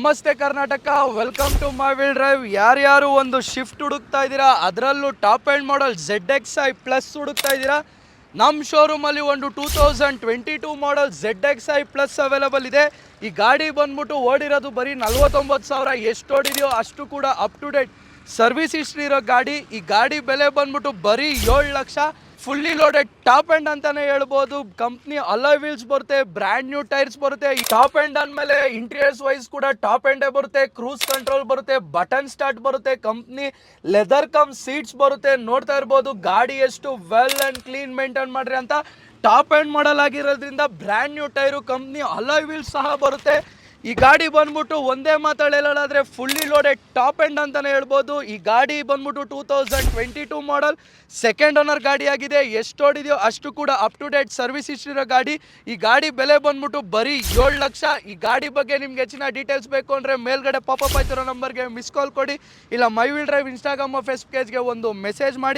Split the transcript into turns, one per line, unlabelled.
ನಮಸ್ತೆ Karnataka, welcome to my wheel drive. ಯಾರ್ಯಾರು ಒಂದು ಶಿಫ್ಟ್ ಹುಡುಕ್ತಾ ಇದ್ದೀರಾ, ಅದರಲ್ಲೂ ಟಾಪ್ ಆ್ಯಂಡ್ ಮಾಡಲ್ ZXi+ ಹುಡುಕ್ತಾ ಇದ್ದೀರಾ, ನಮ್ಮ ಶೋರೂಮಲ್ಲಿ ಒಂದು 2022 ಮಾಡಲ್ ZXi+ ಅವೈಲಬಲ್ ಇದೆ. ಈ ಗಾಡಿ ಬಂದ್ಬಿಟ್ಟು ಓಡಿರೋದು ಬರೀ 49,000. ಎಷ್ಟು ಓಡಿದೆಯೋ ಅಷ್ಟು ಕೂಡ up to date service history ಇರೋ ಗಾಡಿ. ಈ ಗಾಡಿ ಬೆಲೆ ಬಂದ್ಬಿಟ್ಟು ಬರೀ 7 lakh. Fully loaded top end ಅಂತಾನೆ ಹೇಳ್ಬೋದು. ಕಂಪ್ನಿ ಅಲಾಯ್ ವೀಲ್ಸ್ ಬರುತ್ತೆ, ಬ್ರ್ಯಾಂಡ್ ನ್ಯೂ ಟೈರ್ಸ್ ಬರುತ್ತೆ. ಟಾಪ್ ಎಂಡ್ ಅಂದಮೇಲೆ ಇಂಟೀರಿಯರ್ಸ್ ವೈಸ್ ಕೂಡ ಟಾಪ್ ಎಂಡೇ ಬರುತ್ತೆ. ಕ್ರೂಸ್ ಕಂಟ್ರೋಲ್ ಬರುತ್ತೆ, ಬಟನ್ ಸ್ಟಾರ್ಟ್ ಬರುತ್ತೆ, ಕಂಪ್ನಿ ಲೆದರ್ ಕಮ್ ಸೀಟ್ಸ್ ಬರುತ್ತೆ. ನೋಡ್ತಾ ಇರ್ಬೋದು ಗಾಡಿ ಎಷ್ಟು ವೆಲ್ ಅಂಡ್ ಕ್ಲೀನ್ ಮೇಂಟೈನ್ ಮಾಡ್ರಿ ಅಂತ. ಟಾಪ್ ಎಂಡ್ ಮಾಡಲ್ ಆಗಿರೋದ್ರಿಂದ brand new tyre, company alloy wheels ಸಹ ಬರುತ್ತೆ. ಈ ಗಾಡಿ ಬಂದ್ಬಿಟ್ಟು ಒಂದೇ ಮಾತಾಡಿ ಹೇಳೋದಾದ್ರೆ ಫುಲ್ಲಿ ಲೋಡೆಡ್ ಟಾಪ್ ಎಂಡ್ ಅಂತಾನೆ ಹೇಳ್ಬೋದು. ಈ ಗಾಡಿ ಬಂದ್ಬಿಟ್ಟು 2022 ಮಾಡಲ್, ಸೆಕೆಂಡ್ ಓನರ್ ಗಾಡಿ ಆಗಿದೆ. ಎಷ್ಟು ಓಡಿದೆಯೋ ಅಷ್ಟು ಕೂಡ up to date service history ಇರೋ ಗಾಡಿ. ಈ ಗಾಡಿ ಬೆಲೆ ಬಂದ್ಬಿಟ್ಟು ಬರೀ 7 ಲಕ್ಷ. ಈ ಗಾಡಿ ಬಗ್ಗೆ ನಿಮ್ಗೆ ಹೆಚ್ಚಿನ ಡೀಟೇಲ್ಸ್ ಬೇಕು ಅಂದರೆ ಮೇಲ್ಗಡೆ ಪಾಪಪ್ ಆಯ್ತಿರೋ ನಂಬರ್ಗೆ ಮಿಸ್ ಕಾಲ್ ಕೊಡಿ, ಇಲ್ಲ ಮೈ ವೀಲ್ ಡ್ರೈವ್ ಇನ್ಸ್ಟಾಗ್ರಾಮ್ ಫೇಸ್ಬುಕ್ ಪೇಜ್ಗೆ ಒಂದು ಮೆಸೇಜ್ ಮಾಡಿ.